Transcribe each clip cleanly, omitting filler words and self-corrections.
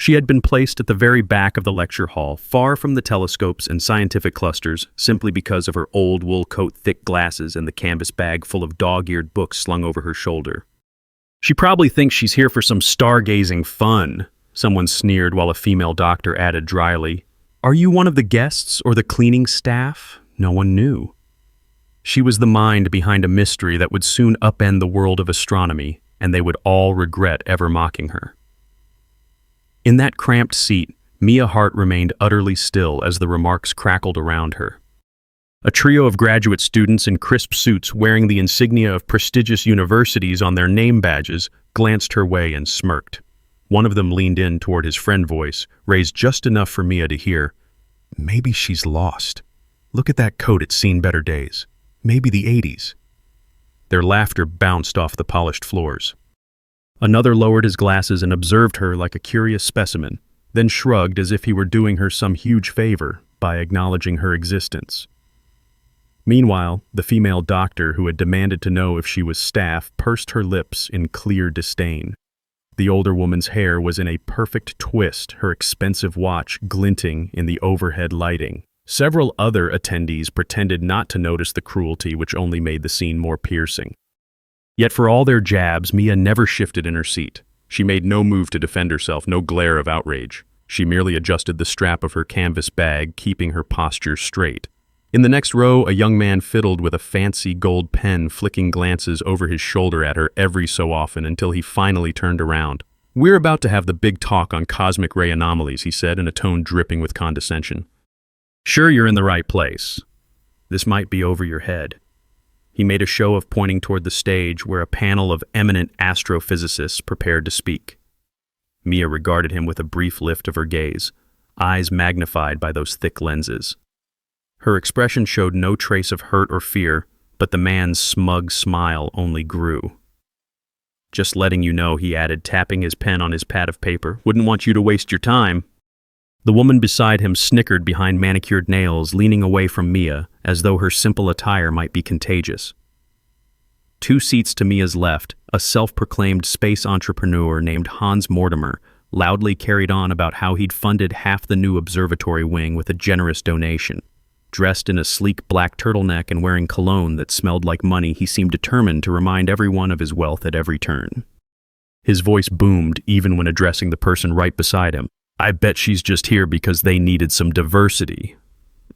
She had been placed at the very back of the lecture hall, far from the telescopes and scientific clusters, simply because of her old wool coat, thick glasses, and the canvas bag full of dog-eared books slung over her shoulder. "She probably thinks she's here for some stargazing fun," someone sneered while a female doctor added dryly. "Are you one of the guests or the cleaning staff?" No one knew. She was the mind behind a mystery that would soon upend the world of astronomy, and they would all regret ever mocking her. In that cramped seat, Mia Hart remained utterly still as the remarks crackled around her. A trio of graduate students in crisp suits wearing the insignia of prestigious universities on their name badges glanced her way and smirked. One of them leaned in toward his friend voice, raised just enough for Mia to hear, "Maybe she's lost. Look at that coat, it's seen better days. Maybe the 80s. Their laughter bounced off the polished floors. Another lowered his glasses and observed her like a curious specimen, then shrugged as if he were doing her some huge favor by acknowledging her existence. Meanwhile, the female doctor who had demanded to know if she was staff pursed her lips in clear disdain. The older woman's hair was in a perfect twist, her expensive watch glinting in the overhead lighting. Several other attendees pretended not to notice the cruelty, which only made the scene more piercing. Yet for all their jabs, Mia never shifted in her seat. She made no move to defend herself, no glare of outrage. She merely adjusted the strap of her canvas bag, keeping her posture straight. In the next row, a young man fiddled with a fancy gold pen, flicking glances over his shoulder at her every so often until he finally turned around. "We're about to have the big talk on cosmic ray anomalies," he said in a tone dripping with condescension. "Sure, you're in the right place. This might be over your head." He made a show of pointing toward the stage where a panel of eminent astrophysicists prepared to speak. Mia regarded him with a brief lift of her gaze, eyes magnified by those thick lenses. Her expression showed no trace of hurt or fear, but the man's smug smile only grew. "Just letting you know," he added, tapping his pen on his pad of paper. "Wouldn't want you to waste your time." The woman beside him snickered behind manicured nails, leaning away from Mia, as though her simple attire might be contagious. 2 seats to Mia's left, a self-proclaimed space entrepreneur named Hans Mortimer loudly carried on about how he'd funded half the new observatory wing with a generous donation. Dressed in a sleek black turtleneck and wearing cologne that smelled like money, he seemed determined to remind everyone of his wealth at every turn. His voice boomed even when addressing the person right beside him. "I bet she's just here because they needed some diversity.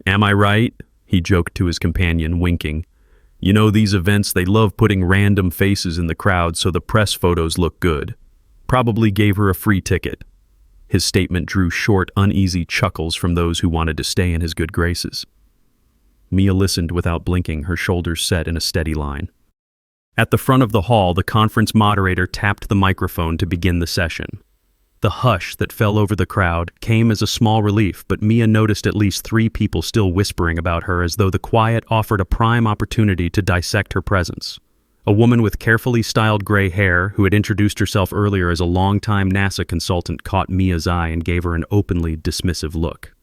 Am I right?" he joked to his companion, winking. "You know, these events, they love putting random faces in the crowd so the press photos look good. Probably gave her a free ticket." His statement drew short, uneasy chuckles from those who wanted to stay in his good graces. Mia listened without blinking, her shoulders set in a steady line. At the front of the hall, the conference moderator tapped the microphone to begin the session. The hush that fell over the crowd came as a small relief, but Mia noticed at least 3 people still whispering about her as though the quiet offered a prime opportunity to dissect her presence. A woman with carefully styled gray hair, who had introduced herself earlier as a longtime NASA consultant, caught Mia's eye and gave her an openly dismissive look.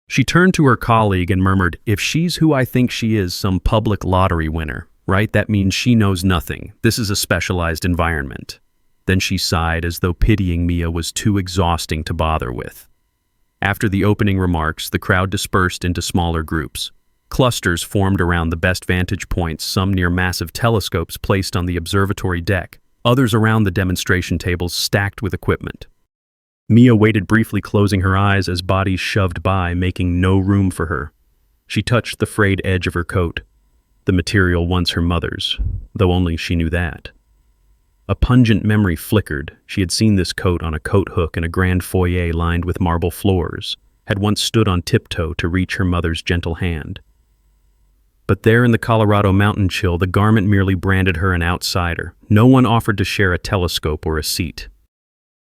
She turned to her colleague and murmured, "If she's who I think she is, some public lottery winner, right? That means she knows nothing. This is a specialized environment." Then she sighed as though pitying Mia was too exhausting to bother with. After the opening remarks, the crowd dispersed into smaller groups. Clusters formed around the best vantage points, some near massive telescopes placed on the observatory deck, others around the demonstration tables stacked with equipment. Mia waited briefly, closing her eyes as bodies shoved by, making no room for her. She touched the frayed edge of her coat, the material once her mother's, though only she knew that. A pungent memory flickered. She had seen this coat on a coat hook in a grand foyer lined with marble floors, had once stood on tiptoe to reach her mother's gentle hand. But there in the Colorado mountain chill, the garment merely branded her an outsider. No one offered to share a telescope or a seat.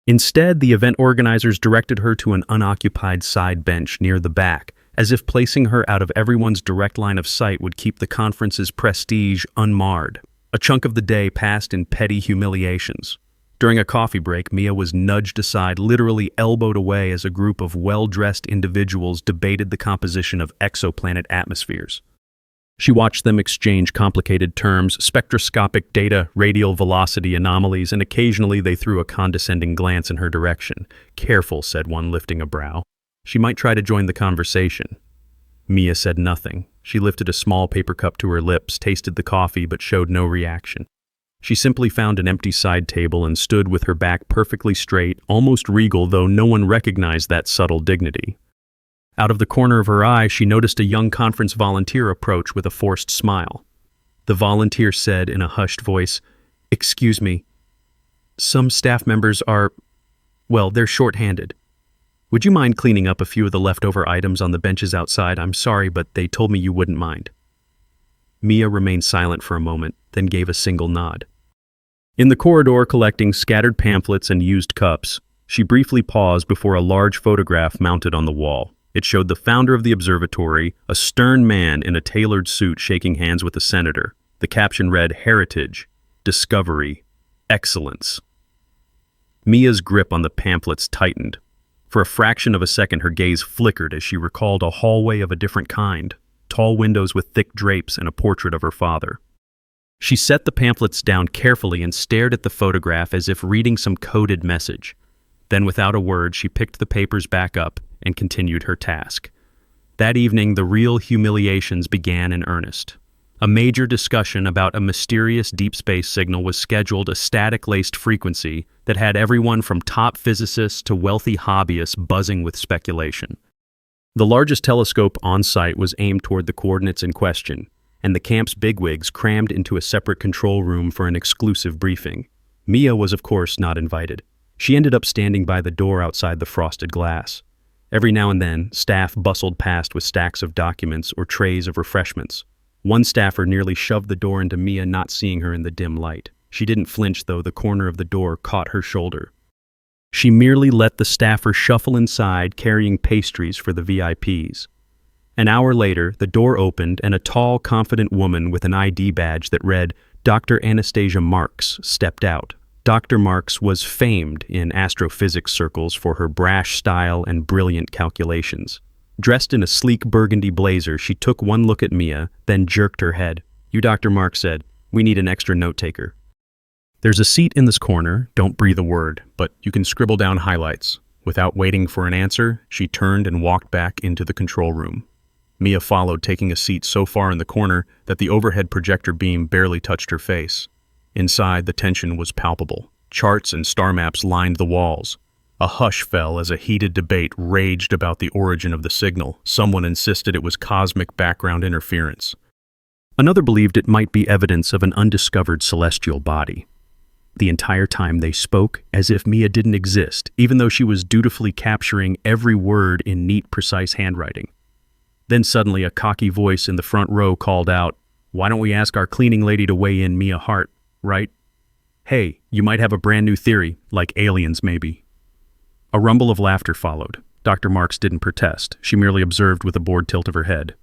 Instead, the event organizers directed her to an unoccupied side bench near the back, as if placing her out of everyone's direct line of sight would keep the conference's prestige unmarred. A chunk of the day passed in petty humiliations. During a coffee break, Mia was nudged aside, literally elbowed away as a group of well-dressed individuals debated the composition of exoplanet atmospheres. She watched them exchange complicated terms, spectroscopic data, radial velocity anomalies, and occasionally they threw a condescending glance in her direction. "Careful," said one, lifting a brow. "She might try to join the conversation." Mia said nothing. She lifted a small paper cup to her lips, tasted the coffee, but showed no reaction. She simply found an empty side table and stood with her back perfectly straight, almost regal, though no one recognized that subtle dignity. Out of the corner of her eye, she noticed a young conference volunteer approach with a forced smile. The volunteer said in a hushed voice, "Excuse me, some staff members are, well, they're short-handed. Would you mind cleaning up a few of the leftover items on the benches outside? I'm sorry, but they told me you wouldn't mind." Mia remained silent for a moment, then gave a single nod. In the corridor collecting scattered pamphlets and used cups, she briefly paused before a large photograph mounted on the wall. It showed the founder of the observatory, a stern man in a tailored suit shaking hands with a senator. The caption read, "Heritage, Discovery, Excellence." Mia's grip on the pamphlets tightened. For a fraction of a second, her gaze flickered as she recalled a hallway of a different kind, tall windows with thick drapes and a portrait of her father. She set the pamphlets down carefully and stared at the photograph as if reading some coded message. Then, without a word, she picked the papers back up and continued her task. That evening, the real humiliations began in earnest. A major discussion about a mysterious deep space signal was scheduled, a static-laced frequency that had everyone from top physicists to wealthy hobbyists buzzing with speculation. The largest telescope on site was aimed toward the coordinates in question, and the camp's bigwigs crammed into a separate control room for an exclusive briefing. Mia was, of course, not invited. She ended up standing by the door outside the frosted glass. Every now and then, staff bustled past with stacks of documents or trays of refreshments. One staffer nearly shoved the door into Mia, not seeing her in the dim light. She didn't flinch, though the corner of the door caught her shoulder. She merely let the staffer shuffle inside, carrying pastries for the VIPs. An hour later, the door opened and a tall, confident woman with an ID badge that read, "Dr. Anastasia Marks," stepped out. Dr. Marks was famed in astrophysics circles for her brash style and brilliant calculations. Dressed in a sleek burgundy blazer, she took one look at Mia, then jerked her head. "You, Dr. Marks said, we need an extra note-taker. There's a seat in this corner, don't breathe a word, but you can scribble down highlights." Without waiting for an answer, she turned and walked back into the control room. Mia followed, taking a seat so far in the corner that the overhead projector beam barely touched her face. Inside, the tension was palpable. Charts and star maps lined the walls. A hush fell as a heated debate raged about the origin of the signal. Someone insisted it was cosmic background interference. Another believed it might be evidence of an undiscovered celestial body. The entire time they spoke as if Mia didn't exist, even though she was dutifully capturing every word in neat, precise handwriting. Then suddenly a cocky voice in the front row called out, "Why don't we ask our cleaning lady to weigh in, Mia Hart, right? Hey, you might have a brand new theory, like aliens maybe." A rumble of laughter followed. Dr. Marks didn't protest. She merely observed with a bored tilt of her head.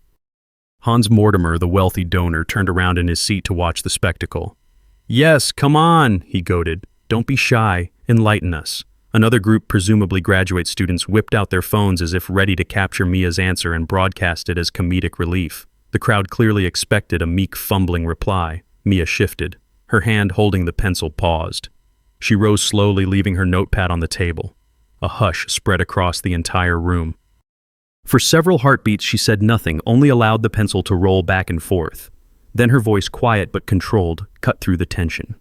Hans Mortimer, the wealthy donor, turned around in his seat to watch the spectacle. "Yes, come on," he goaded. "Don't be shy. Enlighten us." Another group, presumably graduate students, whipped out their phones as if ready to capture Mia's answer and broadcast it as comedic relief. The crowd clearly expected a meek, fumbling reply. Mia shifted. Her hand holding the pencil paused. She rose slowly, leaving her notepad on the table. A hush spread across the entire room. For several heartbeats she said nothing, only allowed the pencil to roll back and forth. Then her voice, quiet but controlled, cut through the tension.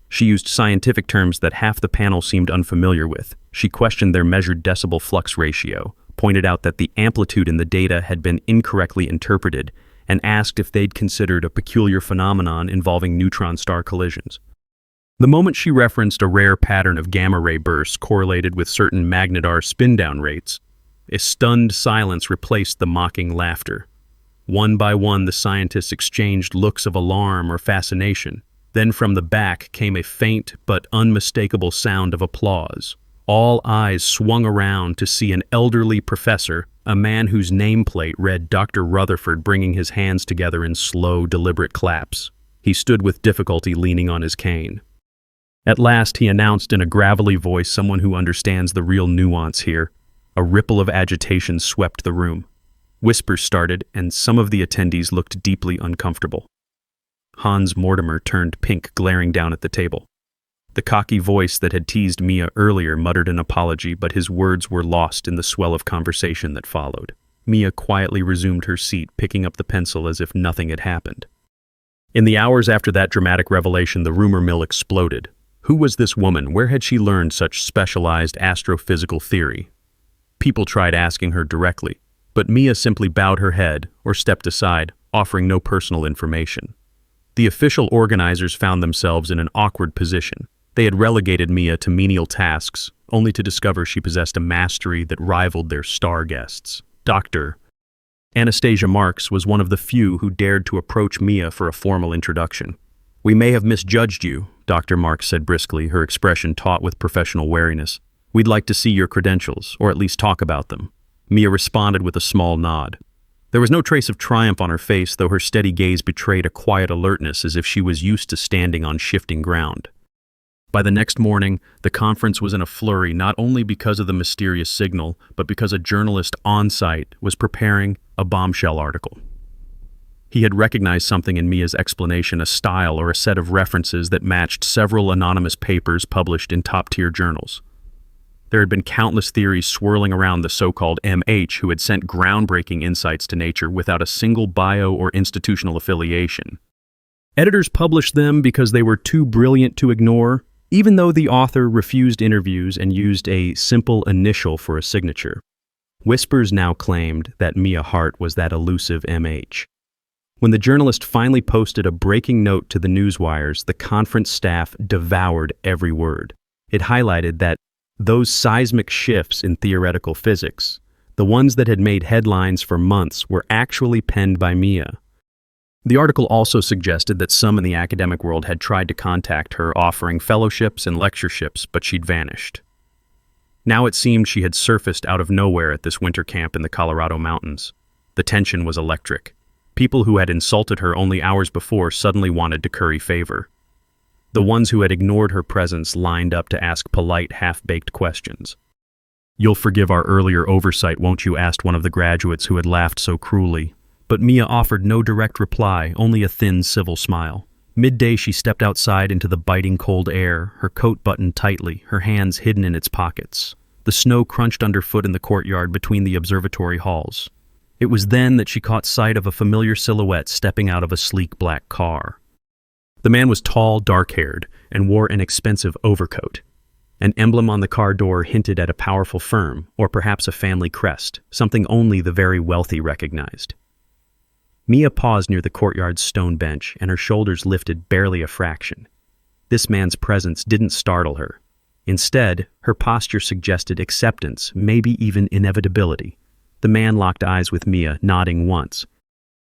She used scientific terms that half the panel seemed unfamiliar with. She questioned their measured decibel flux ratio, pointed out that the amplitude in the data had been incorrectly interpreted, and asked if they'd considered a peculiar phenomenon involving neutron star collisions. The moment she referenced a rare pattern of gamma-ray bursts correlated with certain magnetar spin-down rates, a stunned silence replaced the mocking laughter. One by one, the scientists exchanged looks of alarm or fascination. Then from the back came a faint but unmistakable sound of applause. All eyes swung around to see an elderly professor, a man whose nameplate read Dr. Rutherford, bringing his hands together in slow, deliberate claps. He stood with difficulty, leaning on his cane. At last he announced in a gravelly voice, someone who understands the real nuance here. A ripple of agitation swept the room. Whispers started, and some of the attendees looked deeply uncomfortable. Hans Mortimer turned pink, glaring down at the table. The cocky voice that had teased Mia earlier muttered an apology, but his words were lost in the swell of conversation that followed. Mia quietly resumed her seat, picking up the pencil as if nothing had happened. In the hours after that dramatic revelation, the rumor mill exploded. Who was this woman? Where had she learned such specialized astrophysical theory? People tried asking her directly, but Mia simply bowed her head or stepped aside, offering no personal information. The official organizers found themselves in an awkward position. They had relegated Mia to menial tasks, only to discover she possessed a mastery that rivaled their star guests. Dr. Anastasia Marks was one of the few who dared to approach Mia for a formal introduction. "We may have misjudged you," Dr. Marks said briskly, her expression taut with professional wariness. "We'd like to see your credentials, or at least talk about them." Mia responded with a small nod. There was no trace of triumph on her face, though her steady gaze betrayed a quiet alertness, as if she was used to standing on shifting ground. By the next morning, the conference was in a flurry, not only because of the mysterious signal, but because a journalist on site was preparing a bombshell article. He had recognized something in Mia's explanation, a style or a set of references that matched several anonymous papers published in top-tier journals. There had been countless theories swirling around the so-called MH who had sent groundbreaking insights to nature without a single bio or institutional affiliation. Editors published them because they were too brilliant to ignore, even though the author refused interviews and used a simple initial for a signature. Whispers now claimed that Mia Hart was that elusive MH. When the journalist finally posted a breaking note to the newswires, the conference staff devoured every word. It highlighted that those seismic shifts in theoretical physics, the ones that had made headlines for months, were actually penned by Mia. The article also suggested that some in the academic world had tried to contact her, offering fellowships and lectureships, but she'd vanished. Now it seemed she had surfaced out of nowhere at this winter camp in the Colorado mountains. The tension was electric. People who had insulted her only hours before suddenly wanted to curry favor. The ones who had ignored her presence lined up to ask polite, half-baked questions. "You'll forgive our earlier oversight, won't you?" asked one of the graduates who had laughed so cruelly. But Mia offered no direct reply, only a thin, civil smile. Midday, she stepped outside into the biting cold air, her coat buttoned tightly, her hands hidden in its pockets. The snow crunched underfoot in the courtyard between the observatory halls. It was then that she caught sight of a familiar silhouette stepping out of a sleek black car. The man was tall, dark-haired, and wore an expensive overcoat. An emblem on the car door hinted at a powerful firm, or perhaps a family crest, something only the very wealthy recognized. Mia paused near the courtyard's stone bench, and her shoulders lifted barely a fraction. This man's presence didn't startle her. Instead, her posture suggested acceptance, maybe even inevitability. The man locked eyes with Mia, nodding once.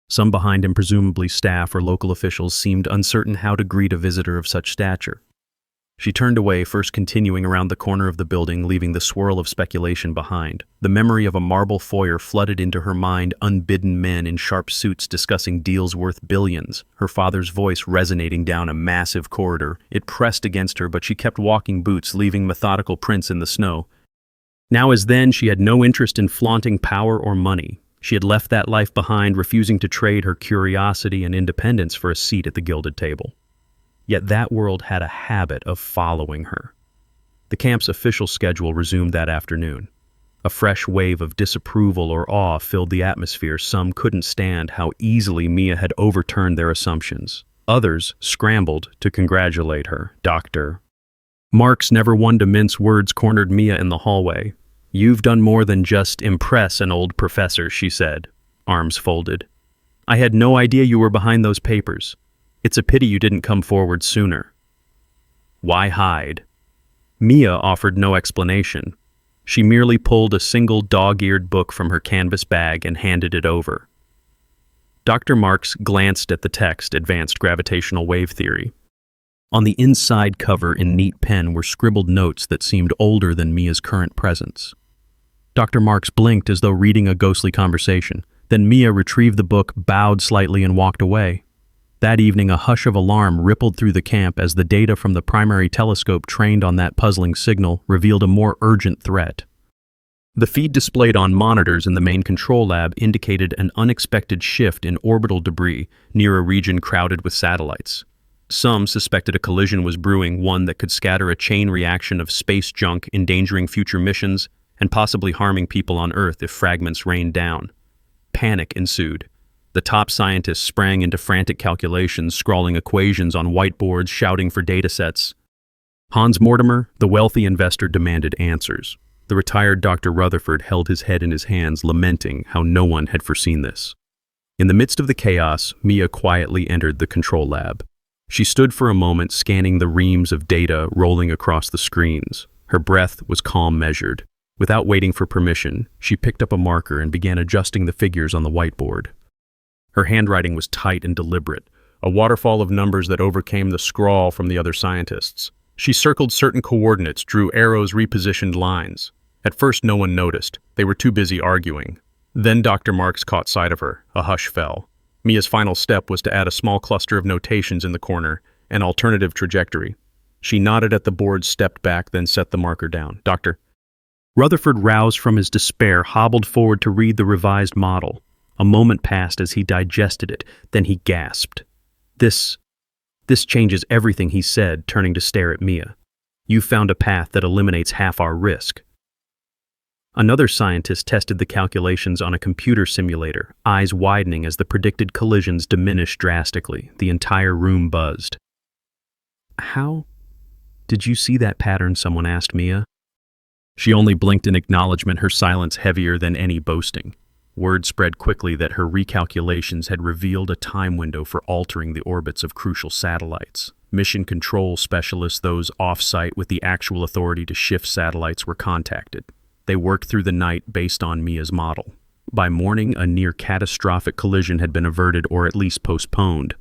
Some behind him, presumably staff or local officials, seemed uncertain how to greet a visitor of such stature. She turned away, first continuing around the corner of the building, leaving the swirl of speculation behind. The memory of a marble foyer flooded into her mind, unbidden men in sharp suits discussing deals worth billions, her father's voice resonating down a massive corridor. It pressed against her, but she kept walking, boots leaving methodical prints in the snow. Now as then, she had no interest in flaunting power or money. She had left that life behind, refusing to trade her curiosity and independence for a seat at the gilded table. Yet that world had a habit of following her. The camp's official schedule resumed that afternoon. A fresh wave of disapproval or awe filled the atmosphere. Some couldn't stand how easily Mia had overturned their assumptions. Others scrambled to congratulate her. Dr. Marks, never one to mince words, cornered Mia in the hallway. "You've done more than just impress an old professor," she said, arms folded. "I had no idea you were behind those papers. It's a pity you didn't come forward sooner." Why hide? Mia offered no explanation. She merely pulled a single dog-eared book from her canvas bag and handed it over. Dr. Marks glanced at the text, Advanced Gravitational Wave Theory. On the inside cover in neat pen were scribbled notes that seemed older than Mia's current presence. Dr. Marks blinked as though reading a ghostly conversation. Then Mia retrieved the book, bowed slightly, and walked away. That evening, a hush of alarm rippled through the camp as the data from the primary telescope trained on that puzzling signal revealed a more urgent threat. The feed displayed on monitors in the main control lab indicated an unexpected shift in orbital debris near a region crowded with satellites. Some suspected a collision was brewing, one that could scatter a chain reaction of space junk, endangering future missions and possibly harming people on Earth if fragments rained down. Panic ensued. The top scientists sprang into frantic calculations, scrawling equations on whiteboards, shouting for datasets. Hans Mortimer, the wealthy investor, demanded answers. The retired Dr. Rutherford held his head in his hands, lamenting how no one had foreseen this. In the midst of the chaos, Mia quietly entered the control lab. She stood for a moment, scanning the reams of data rolling across the screens. Her breath was calm, measured. Without waiting for permission, she picked up a marker and began adjusting the figures on the whiteboard. Her handwriting was tight and deliberate, a waterfall of numbers that overcame the scrawl from the other scientists. She circled certain coordinates, drew arrows, repositioned lines. At first, no one noticed. They were too busy arguing. Then Dr. Marks caught sight of her. A hush fell. Mia's final step was to add a small cluster of notations in the corner, an alternative trajectory. She nodded at the board, stepped back, then set the marker down. Dr. Rutherford, roused from his despair, hobbled forward to read the revised model. A moment passed as he digested it, then he gasped. This changes everything, he said, turning to stare at Mia. You've found a path that eliminates half our risk. Another scientist tested the calculations on a computer simulator, eyes widening as the predicted collisions diminished drastically. The entire room buzzed. How did you see that pattern? Someone asked Mia. She only blinked in acknowledgement, her silence heavier than any boasting. Word spread quickly that her recalculations had revealed a time window for altering the orbits of crucial satellites. Mission control specialists, those off-site with the actual authority to shift satellites, were contacted. They worked through the night based on Mia's model. By morning, a near-catastrophic collision had been averted or at least postponed.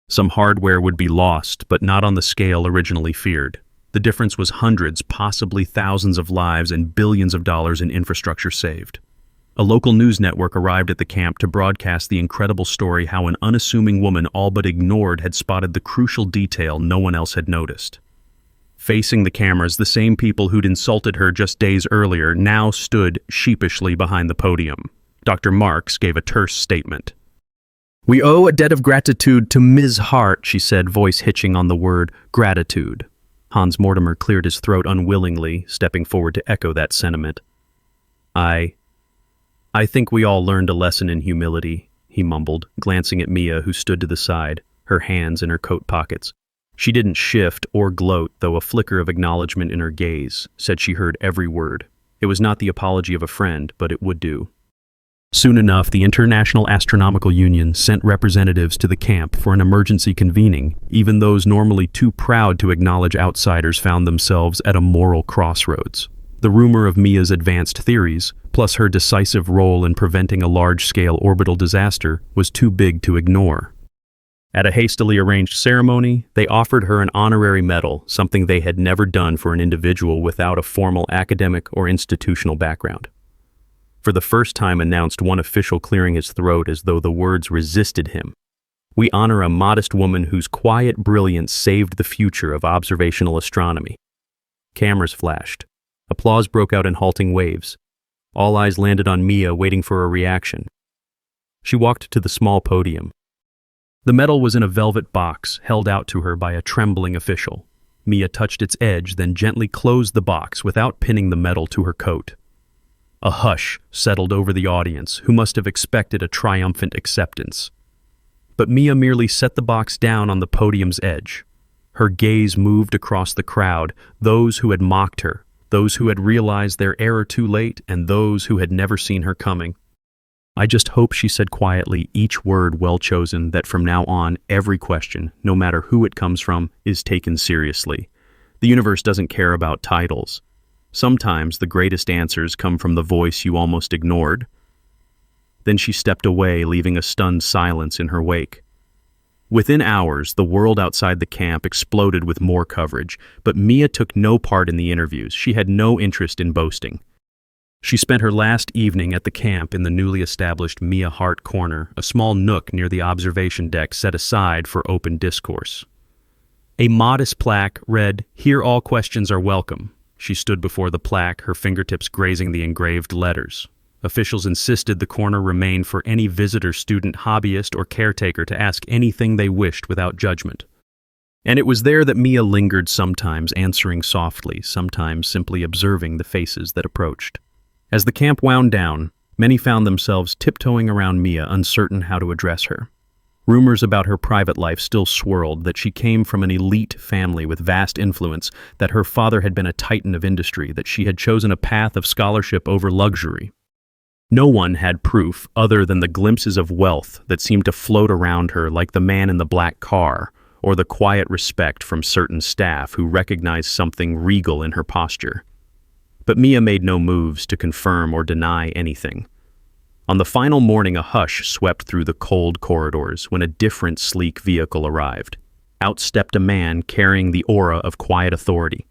Some hardware would be lost, but not on the scale originally feared. The difference was hundreds, possibly thousands of lives and billions of dollars in infrastructure saved. A local news network arrived at the camp to broadcast the incredible story how an unassuming woman all but ignored had spotted the crucial detail no one else had noticed. Facing the cameras, the same people who'd insulted her just days earlier now stood sheepishly behind the podium. Dr. Marks gave a terse statement. "We owe a debt of gratitude to Ms. Hart," she said, voice hitching on the word gratitude. Hans Mortimer cleared his throat unwillingly, stepping forward to echo that sentiment. I think we all learned a lesson in humility," he mumbled, glancing at Mia, who stood to the side, her hands in her coat pockets. She didn't shift or gloat, though a flicker of acknowledgement in her gaze said she heard every word. It was not the apology of a friend, but it would do. Soon enough, the International Astronomical Union sent representatives to the camp for an emergency convening. Even those normally too proud to acknowledge outsiders found themselves at a moral crossroads. The rumor of Mia's advanced theories, plus her decisive role in preventing a large-scale orbital disaster, was too big to ignore. At a hastily arranged ceremony, they offered her an honorary medal, something they had never done for an individual without a formal academic or institutional background. For the first time, announced one official, clearing his throat as though the words resisted him. "We honor a modest woman whose quiet brilliance saved the future of observational astronomy." Cameras flashed. Applause broke out in halting waves. All eyes landed on Mia, waiting for a reaction. She walked to the small podium. The medal was in a velvet box, held out to her by a trembling official. Mia touched its edge, then gently closed the box without pinning the medal to her coat. A hush settled over the audience, who must have expected a triumphant acceptance. But Mia merely set the box down on the podium's edge. Her gaze moved across the crowd, those who had mocked her, those who had realized their error too late, and those who had never seen her coming. "I just hope," she said quietly, each word well chosen, "that from now on, every question, no matter who it comes from, is taken seriously. The universe doesn't care about titles. Sometimes the greatest answers come from the voice you almost ignored." Then she stepped away, leaving a stunned silence in her wake. Within hours, the world outside the camp exploded with more coverage, but Mia took no part in the interviews. She had no interest in boasting. She spent her last evening at the camp in the newly established Mia Hart Corner, a small nook near the observation deck set aside for open discourse. A modest plaque read, "Here all questions are welcome." She stood before the plaque, her fingertips grazing the engraved letters. Officials insisted the corner remain for any visitor, student, hobbyist, or caretaker to ask anything they wished without judgment. And it was there that Mia lingered, sometimes answering softly, sometimes simply observing the faces that approached. As the camp wound down, many found themselves tiptoeing around Mia, uncertain how to address her. Rumors about her private life still swirled, that she came from an elite family with vast influence, that her father had been a titan of industry, that she had chosen a path of scholarship over luxury. No one had proof other than the glimpses of wealth that seemed to float around her, like the man in the black car, or the quiet respect from certain staff who recognized something regal in her posture. But Mia made no moves to confirm or deny anything. On the final morning, a hush swept through the cold corridors when a different, sleek vehicle arrived. Out stepped a man carrying the aura of quiet authority.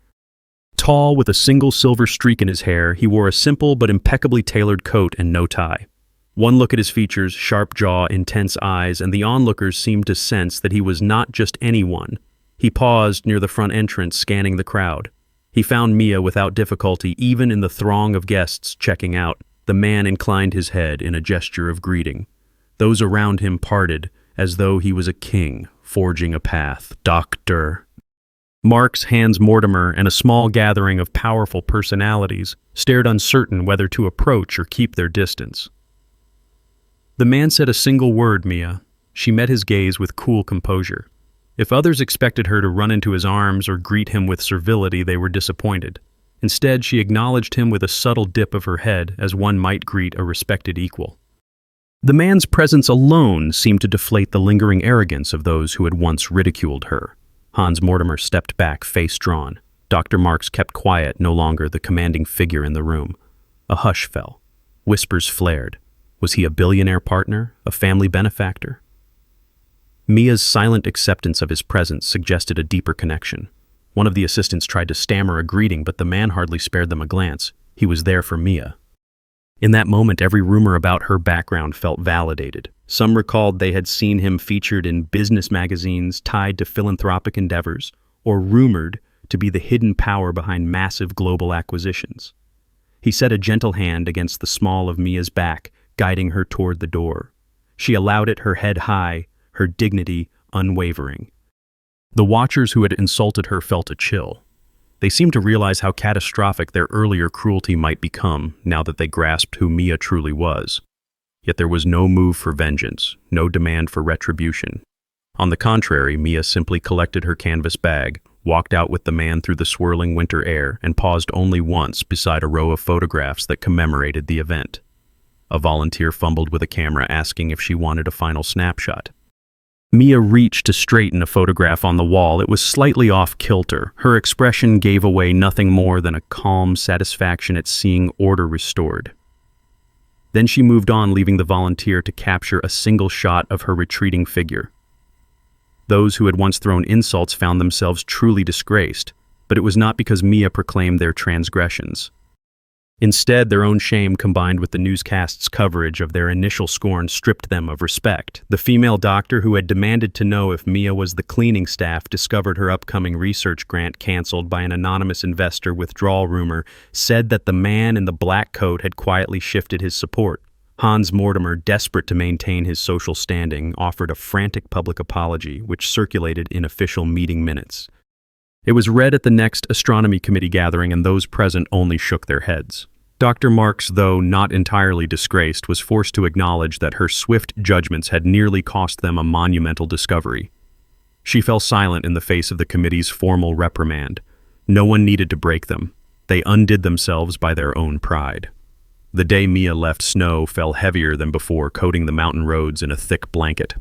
Tall, with a single silver streak in his hair, he wore a simple but impeccably tailored coat and no tie. One look at his features, sharp jaw, intense eyes, and the onlookers seemed to sense that he was not just anyone. He paused near the front entrance, scanning the crowd. He found Mia without difficulty, even in the throng of guests checking out. The man inclined his head in a gesture of greeting. Those around him parted, as though he was a king, forging a path. Dr. Marks, Hans Mortimer, and a small gathering of powerful personalities stared, uncertain whether to approach or keep their distance. The man said a single word, Mia. She met his gaze with cool composure. If others expected her to run into his arms or greet him with servility, they were disappointed. Instead, she acknowledged him with a subtle dip of her head, as one might greet a respected equal. The man's presence alone seemed to deflate the lingering arrogance of those who had once ridiculed her. Hans Mortimer stepped back, face drawn. Dr. Marks kept quiet, no longer the commanding figure in the room. A hush fell. Whispers flared. Was he a billionaire partner, a family benefactor? Mia's silent acceptance of his presence suggested a deeper connection. One of the assistants tried to stammer a greeting, but the man hardly spared them a glance. He was there for Mia. In that moment, every rumor about her background felt validated. Some recalled they had seen him featured in business magazines tied to philanthropic endeavors, or rumored to be the hidden power behind massive global acquisitions. He set a gentle hand against the small of Mia's back, guiding her toward the door. She allowed it, her head high, her dignity unwavering. The watchers who had insulted her felt a chill. They seemed to realize how catastrophic their earlier cruelty might become now that they grasped who Mia truly was. Yet there was no move for vengeance, no demand for retribution. On the contrary, Mia simply collected her canvas bag, walked out with the man through the swirling winter air, and paused only once beside a row of photographs that commemorated the event. A volunteer fumbled with a camera, asking if she wanted a final snapshot. Mia reached to straighten a photograph on the wall. It was slightly off kilter. Her expression gave away nothing more than a calm satisfaction at seeing order restored. Then she moved on, leaving the volunteer to capture a single shot of her retreating figure. Those who had once thrown insults found themselves truly disgraced, but it was not because Mia proclaimed their transgressions. Instead, their own shame combined with the newscast's coverage of their initial scorn stripped them of respect. The female doctor who had demanded to know if Mia was the cleaning staff discovered her upcoming research grant canceled by an anonymous investor withdrawal rumor said that the man in the black coat had quietly shifted his support. Hans Mortimer, desperate to maintain his social standing, offered a frantic public apology, which circulated in official meeting minutes. It was read at the next Astronomy Committee gathering, and those present only shook their heads. Dr. Marks, though not entirely disgraced, was forced to acknowledge that her swift judgments had nearly cost them a monumental discovery. She fell silent in the face of the committee's formal reprimand. No one needed to break them. They undid themselves by their own pride. The day Mia left, snow fell heavier than before, coating the mountain roads in a thick blanket.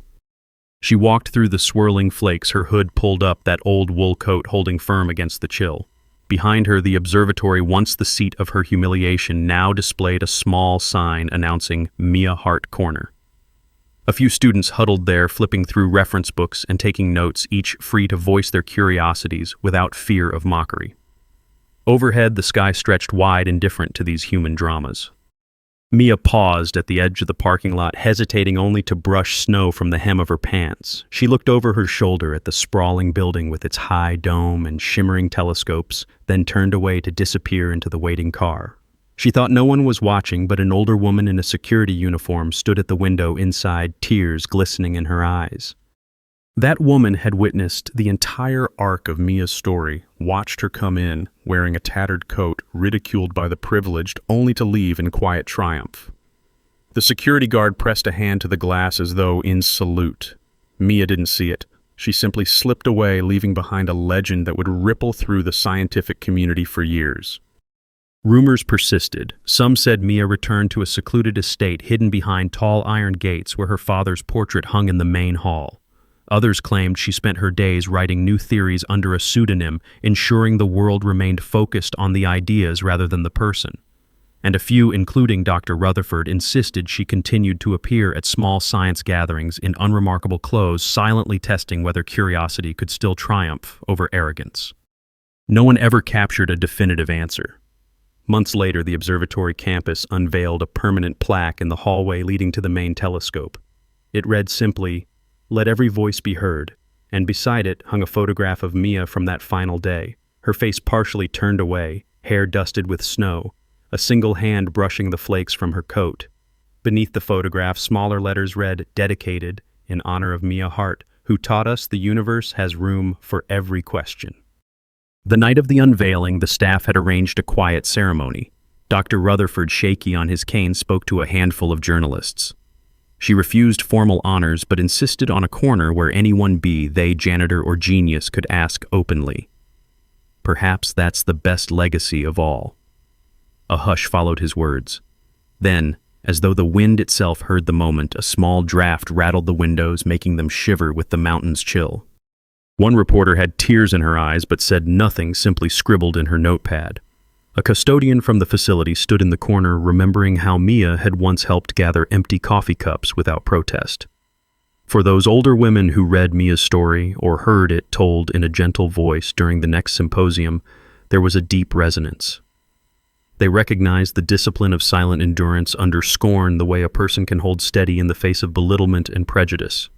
She walked through the swirling flakes, her hood pulled up, that old wool coat holding firm against the chill. Behind her, the observatory, once the seat of her humiliation, now displayed a small sign announcing Mia Hart Corner. A few students huddled there, flipping through reference books and taking notes, each free to voice their curiosities without fear of mockery. Overhead, the sky stretched wide, indifferent to these human dramas. Mia paused at the edge of the parking lot, hesitating only to brush snow from the hem of her pants. She looked over her shoulder at the sprawling building with its high dome and shimmering telescopes, then turned away to disappear into the waiting car. She thought no one was watching, but an older woman in a security uniform stood at the window inside, tears glistening in her eyes. That woman had witnessed the entire arc of Mia's story, watched her come in, wearing a tattered coat, ridiculed by the privileged, only to leave in quiet triumph. The security guard pressed a hand to the glass as though in salute. Mia didn't see it. She simply slipped away, leaving behind a legend that would ripple through the scientific community for years. Rumors persisted. Some said Mia returned to a secluded estate hidden behind tall iron gates where her father's portrait hung in the main hall. Others claimed she spent her days writing new theories under a pseudonym, ensuring the world remained focused on the ideas rather than the person. And a few, including Dr. Rutherford, insisted she continued to appear at small science gatherings in unremarkable clothes, silently testing whether curiosity could still triumph over arrogance. No one ever captured a definitive answer. Months later, the observatory campus unveiled a permanent plaque in the hallway leading to the main telescope. It read simply, "Let every voice be heard," and beside it hung a photograph of Mia from that final day, her face partially turned away, hair dusted with snow, a single hand brushing the flakes from her coat. Beneath the photograph, smaller letters read, "Dedicated, in honor of Mia Hart, who taught us the universe has room for every question." The night of the unveiling, the staff had arranged a quiet ceremony. Dr. Rutherford, shaky on his cane, spoke to a handful of journalists. She refused formal honors but insisted on a corner where anyone, be they janitor or genius, could ask openly. Perhaps that's the best legacy of all. A hush followed his words. Then, as though the wind itself heard the moment, a small draft rattled the windows, making them shiver with the mountain's chill. One reporter had tears in her eyes but said nothing, simply scribbled in her notepad. A custodian from the facility stood in the corner, remembering how Mia had once helped gather empty coffee cups without protest. For those older women who read Mia's story or heard it told in a gentle voice during the next symposium, there was a deep resonance. They recognized the discipline of silent endurance under scorn, the way a person can hold steady in the face of belittlement and prejudice.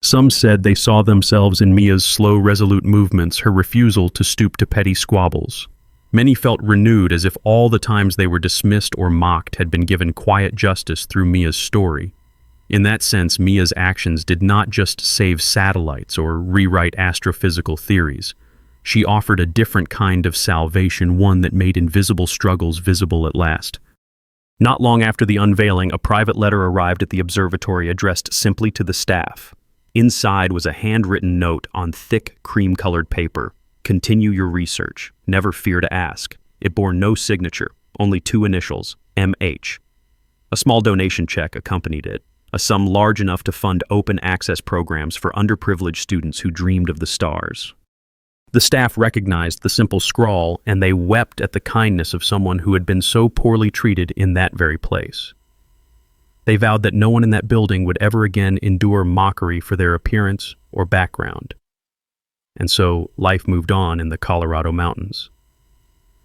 Some said they saw themselves in Mia's slow, resolute movements, her refusal to stoop to petty squabbles. Many felt renewed, as if all the times they were dismissed or mocked had been given quiet justice through Mia's story. In that sense, Mia's actions did not just save satellites or rewrite astrophysical theories. She offered a different kind of salvation, one that made invisible struggles visible at last. Not long after the unveiling, a private letter arrived at the observatory addressed simply to the staff. Inside was a handwritten note on thick, cream-colored paper. "Continue your research. Never fear to ask." It bore no signature, only two initials, M.H. A small donation check accompanied it, a sum large enough to fund open access programs for underprivileged students who dreamed of the stars. The staff recognized the simple scrawl, and they wept at the kindness of someone who had been so poorly treated in that very place. They vowed that no one in that building would ever again endure mockery for their appearance or background. And so life moved on in the Colorado mountains.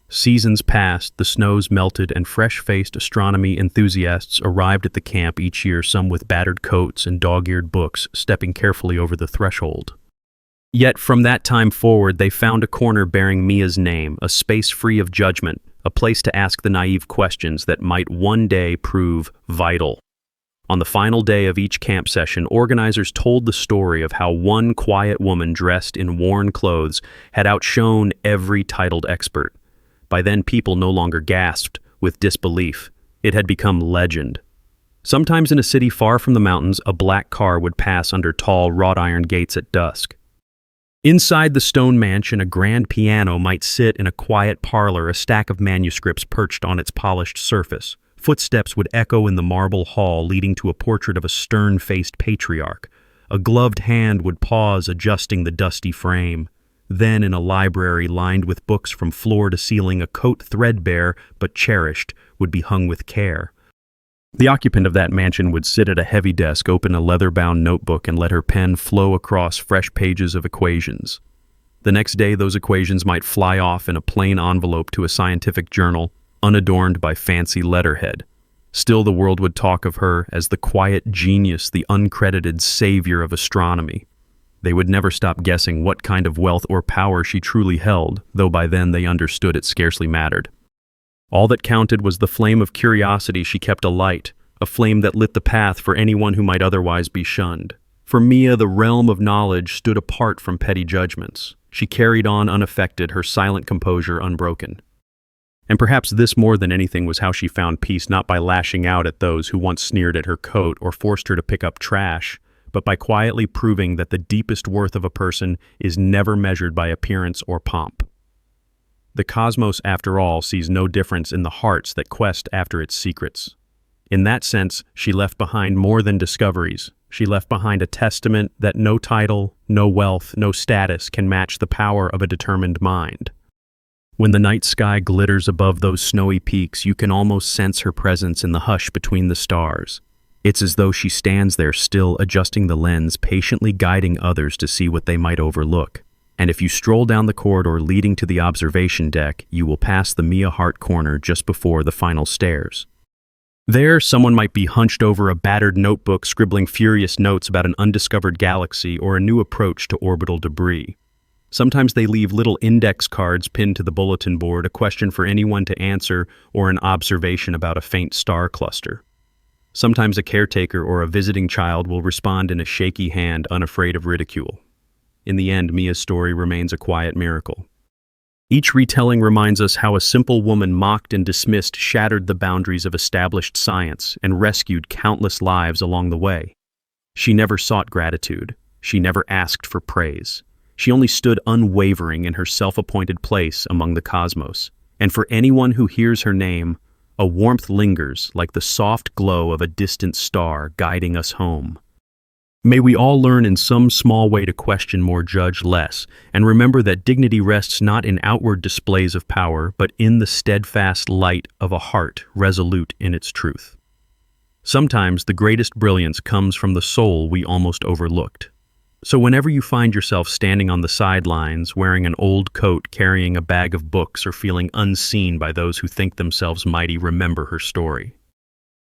Seasons passed, the snows melted, and fresh-faced astronomy enthusiasts arrived at the camp each year, some with battered coats and dog-eared books, stepping carefully over the threshold. Yet from that time forward, they found a corner bearing Mia's name, a space free of judgment, a place to ask the naive questions that might one day prove vital. On the final day of each camp session, organizers told the story of how one quiet woman dressed in worn clothes had outshone every titled expert. By then, people no longer gasped with disbelief. It had become legend. Sometimes in a city far from the mountains, a black car would pass under tall wrought iron gates at dusk. Inside the stone mansion, a grand piano might sit in a quiet parlor, a stack of manuscripts perched on its polished surface. Footsteps would echo in the marble hall, leading to a portrait of a stern-faced patriarch. A gloved hand would pause, adjusting the dusty frame. Then, in a library lined with books from floor to ceiling, a coat threadbare but cherished would be hung with care. The occupant of that mansion would sit at a heavy desk, open a leather-bound notebook, and let her pen flow across fresh pages of equations. The next day, those equations might fly off in a plain envelope to a scientific journal, unadorned by fancy letterhead. Still, the world would talk of her as the quiet genius, the uncredited savior of astronomy. They would never stop guessing what kind of wealth or power she truly held, though by then they understood it scarcely mattered. All that counted was the flame of curiosity she kept alight, a flame that lit the path for anyone who might otherwise be shunned. For Mia, the realm of knowledge stood apart from petty judgments. She carried on unaffected, her silent composure unbroken. And perhaps this more than anything was how she found peace, not by lashing out at those who once sneered at her coat or forced her to pick up trash, but by quietly proving that the deepest worth of a person is never measured by appearance or pomp. The cosmos, after all, sees no difference in the hearts that quest after its secrets. In that sense, she left behind more than discoveries. She left behind a testament that no title, no wealth, no status can match the power of a determined mind. When the night sky glitters above those snowy peaks, you can almost sense her presence in the hush between the stars. It's as though she stands there still, adjusting the lens, patiently guiding others to see what they might overlook. And if you stroll down the corridor leading to the observation deck, you will pass the Mia Hart corner just before the final stairs. There, someone might be hunched over a battered notebook, scribbling furious notes about an undiscovered galaxy or a new approach to orbital debris. Sometimes they leave little index cards pinned to the bulletin board, a question for anyone to answer, or an observation about a faint star cluster. Sometimes a caretaker or a visiting child will respond in a shaky hand, unafraid of ridicule. In the end, Mia's story remains a quiet miracle. Each retelling reminds us how a simple woman mocked and dismissed shattered the boundaries of established science and rescued countless lives along the way. She never sought gratitude. She never asked for praise. She only stood unwavering in her self-appointed place among the cosmos. And for anyone who hears her name, a warmth lingers like the soft glow of a distant star guiding us home. May we all learn in some small way to question more, judge less, and remember that dignity rests not in outward displays of power, but in the steadfast light of a heart resolute in its truth. Sometimes the greatest brilliance comes from the soul we almost overlooked. So whenever you find yourself standing on the sidelines, wearing an old coat, carrying a bag of books, or feeling unseen by those who think themselves mighty, remember her story.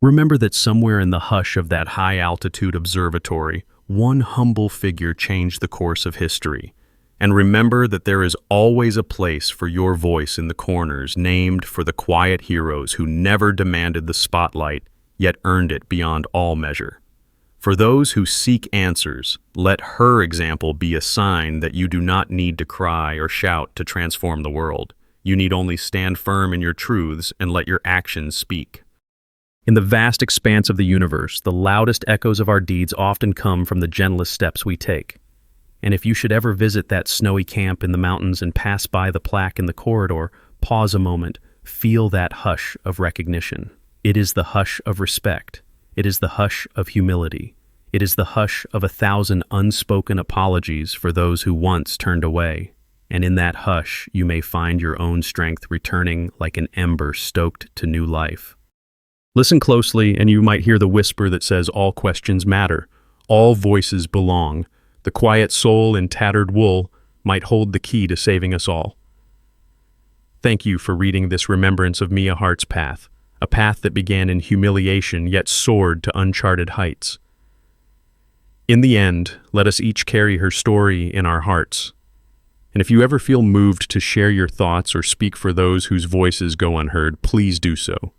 Remember that somewhere in the hush of that high-altitude observatory, one humble figure changed the course of history. And remember that there is always a place for your voice in the corners, named for the quiet heroes who never demanded the spotlight, yet earned it beyond all measure. For those who seek answers, let her example be a sign that you do not need to cry or shout to transform the world. You need only stand firm in your truths and let your actions speak. In the vast expanse of the universe, the loudest echoes of our deeds often come from the gentlest steps we take. And if you should ever visit that snowy camp in the mountains and pass by the plaque in the corridor, pause a moment, feel that hush of recognition. It is the hush of respect. It is the hush of humility. It is the hush of 1,000 unspoken apologies for those who once turned away. And in that hush, you may find your own strength returning like an ember stoked to new life. Listen closely, and you might hear the whisper that says all questions matter, all voices belong. The quiet soul in tattered wool might hold the key to saving us all. Thank you for reading this remembrance of Mia Hart's path, a path that began in humiliation yet soared to uncharted heights. In the end, let us each carry her story in our hearts. And if you ever feel moved to share your thoughts or speak for those whose voices go unheard, please do so.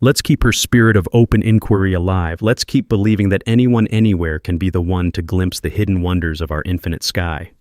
Let's keep her spirit of open inquiry alive. Let's keep believing that anyone anywhere can be the one to glimpse the hidden wonders of our infinite sky.